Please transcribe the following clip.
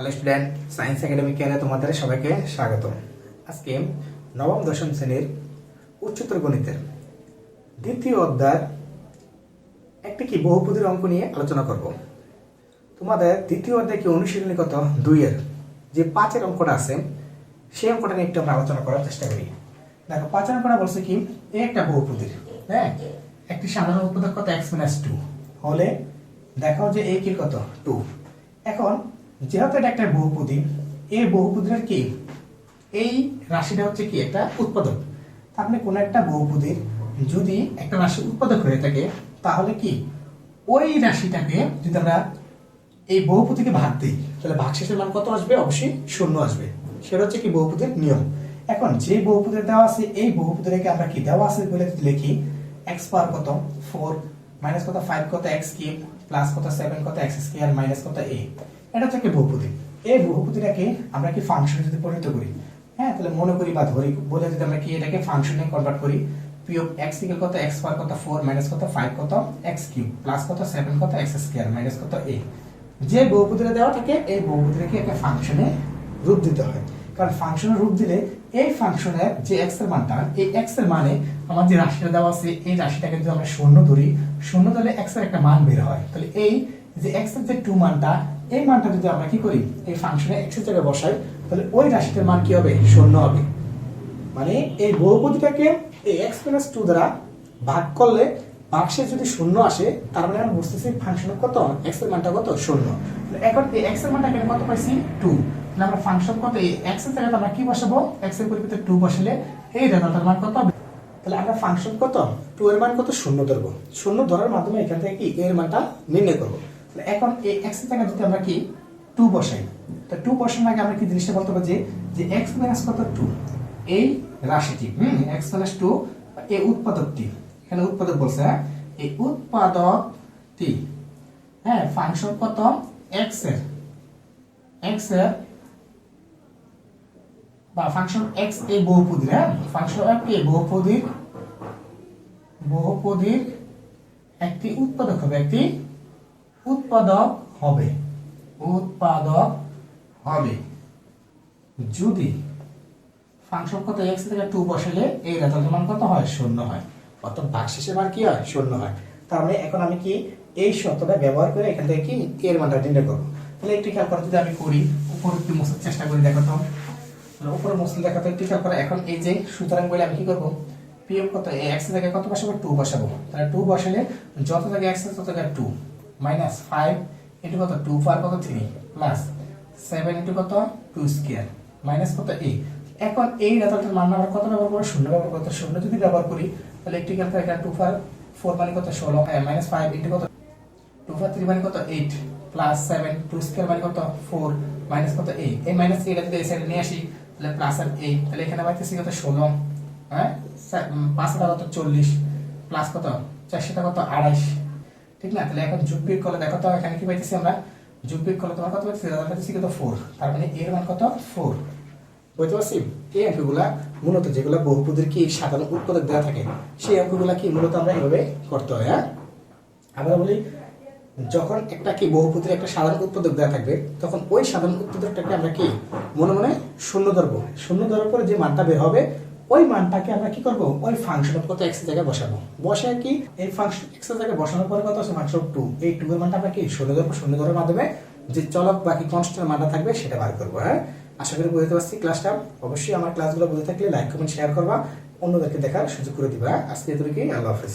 Hello student, science academy কেয়ারে তোমাদের সবাইকে স্বাগত। আজকে নবম দশম শ্রেণীর উচ্চতর গণিতের দ্বিতীয় অধ্যায় একটি কি বহুপদীর অঙ্ক নিয়ে আলোচনা করব। তোমাদের দ্বিতীয় অধ্যায় কি অনুশীলনী কত 2-এর যে 5-এর অঙ্কটা আছে সেই অঙ্কটা নিয়ে একটু আমরা আলোচনা করার চেষ্টা করি। দেখো 5-এর অঙ্কটা বলছে কি এই একটা বহুপদীর, হ্যাঁ, একটি সাধারণ উৎপাদক কত x-2 হলে দেখো যে এই কি কত 2। এখন যেহেতু এটা একটা বহুপদী, এই বহুপদীর কি এই রাশিটা হচ্ছে কি একটা উৎপাদক। আপনি কোন একটা বহুপদীর যদি একটা রাশি উৎপাদক হয়ে থাকে তাহলে কি ওই রাশিটাকে যদি আমরা এই বহুপদীকে ভাগ দিই তাহলে ভাগশেষের মান কত আসবে? অবশ্যই 0 আসবে। সেটা হচ্ছে কি বহুপদীর নিয়ম। এখন যে বহুপদীর দেওয়া আছে এই বহুপদীকে আমরা কি দেওয়া আছে বলে লিখি x পাওয়ার কত 4 মাইনাস কত 5 কত x কিউব প্লাস কত 7 কত x স্কয়ার মাইনাস কত a। এটা হচ্ছে কি বহুপদী। এই বহুপদীটাকে আমরা কি ফাংশনে যদি পরিণত করি, হ্যাঁ, তাহলে মনে করি বা ধরি বলে যদি আমরা কি এটাকে ফাংশনে কনভার্ট করি, p অফ x ইকুয়াল কত x পাওয়ার কত 4 মাইনাস কত 5 কত x কিউব প্লাস কত 7 কত x স্কয়ার মাইনাস কত a। যে বহুপদীটা দেওয়া থাকে এই বহুপদীটাকে একটা ফাংশনে রূপ দিতে হয়। কারণ ফাংশনে রূপ দিলে এই ফাংশনের যে x এর মানটা এই x এর মানে আমার যে রাশিটা দেওয়া আছে এই রাশিটাকে যদি আমরা শূন্য ধরি, শূন্য ধরলে x এর একটা মান বের হয়। তাহলে এই যে x এর যে 2 মানটা এই মানটা যদি আমরা কি করি এই ফাংশনে x এর জায়গায় বসাই তাহলে ওই রাশিটার মান কি হবে? 0 হবে। মানে এই বহুপদীটাকে এই x - 2 দ্বারা ভাগ করলে ভাগশেষ যদি 0 আসে তার মানে আমরা বুঝতেছি ফাংশনের কত x এর মানটা কত 0। এখন এই x এর মানটা কত পাইছি 2। তাহলে আমরা ফাংশন কত এই x এর জায়গায় আমরা কি বসাবো? x এর পরিবর্তে 2 বসালে এই রেজাল্টের মান কত হবে? তাহলে আমরা ফাংশন কত 2 এর মান কত 0 ধরব। 0 ধরার মাধ্যমে এখান থেকে কি a এর মানটা নির্ণয় করব। তাহলে এখন এই x এর জায়গায় যদি আমরা কি 2 বসাই, তো 2 বসানোর আগে আমরা কি জিনিসটা বলতে পারি যে x মাইনাস কত 2 এই রাশিটি x মাইনাস 2 এই উৎপাদকটি, এখানে উৎপাদক বলছে, হ্যাঁ, এই উৎপাদকটি, হ্যাঁ, ফাংশন কত x এর বা ফাংশন x এই বহুপদীর, হ্যাঁ, ফাংশন কি বহুপদীর একটি উৎপাদক হবে, একটি উৎপাদক হবে যদি ফাংশন কত x থেকে 2 বসালে এই রেজাল্টের মান কত হয়? 0 হয়। অর্থাৎ ভাগশেষের মান কি হয়? 0 হয়। তার মানে এখন আমি কি এই শর্তটা ব্যবহার করে এখান থেকে কি এর মানটা নির্ণয় করব। তাহলে একটু খেয়াল করে যদি আমি করি, উপরে একটু মোছার চেষ্টা করি, দেখাতো উপরে মুছলে দেখাতো একটু খেয়াল করে। এখন এই যে সুতরাং বলে আমি কি করব p অফ কত x এর জায়গায় কত বসাবো? 2 বসাবো। তাহলে 2 বসালে যত জায়গায় x আছে তত জায়গায় 2 মাইনাস 5 ইনটু কত 2 পাওয়ার কত 3 প্লাস 7 ইনটু কত 2 স্কয়ার মাইনাস কত a। এখন এই রেজাল্টের মান আমরা কত ব্যবহার করব? 0 ব্যবহার করতে। 0 যদি ব্যবহার করি তাহলে একটু খেয়াল করে এখানে 2 পাওয়ার 4 মানে কত 16 মাইনাস 5 ইনটু কত 2 পাওয়ার 3 মানে কত 8 প্লাস 7 2 স্কয়ার মানে কত 4 মাইনাস কত a। এই মাইনাস a টা যদি এই সাইডে নিয়ে আসি তাহলে প্লাস আর a, তাহলে এখানে পাইতেছি কত 16, হ্যাঁ, 5 টা কত 40 প্লাস কত 4 টা কত 28, ঠিক না? তাহলে এখন যোগ বিয়োগ করলে দেখো তো এখানে কি পাইতেছি আমরা? যোগ বিয়োগ করলে তোমার কত পাইতেছি? রেজাল্ট পাইতেছি কত 4। তার মানে এর মান কত 4। বুঝতে পারছি? এই অঙ্কগুলা মূলত যেগুলো বহুপদীর কি সাধারণ উৎপাদক দেওয়া থাকে সেই অঙ্কগুলা কি মূলত আমরা এভাবে করতে হয়। হ্যাঁ, আমরা বলি যখন একটা কি বহুপদীর একটা সাধারণ উৎপাদক দেওয়া থাকবে তখন ওই সাধারণ উৎপাদকটাকে আমরা কি মনে মনে 0 ধরবো। 0 ধরার পরে যে মানটা বের হবে ওই মানটাকে আমরা কি করব? ওই ফাংশন কত x এর জায়গায় বসাবো। বসে কি এই ফাংশন x এর জায়গায় বসানোর পরে কত আছে? ফাংশন 2। এই 2 এর মানটা আমরা কি 0 ধরবো। 0 ধরার মাধ্যমে যে চলক বাকি কনস্ট্যান্ট মানটা থাকবে সেটা বার করব। হ্যাঁ, আশা করি বুঝতে পারছি ক্লাসটা। অবশ্যই আমার ক্লাসগুলো বুঝে থাকলে লাইক কমেন্ট শেয়ার করবা, অন্যদেরকে দেখার সুযোগ করে দিবা। আজকে এতটুকুই, আল্লাহ হাফেজ।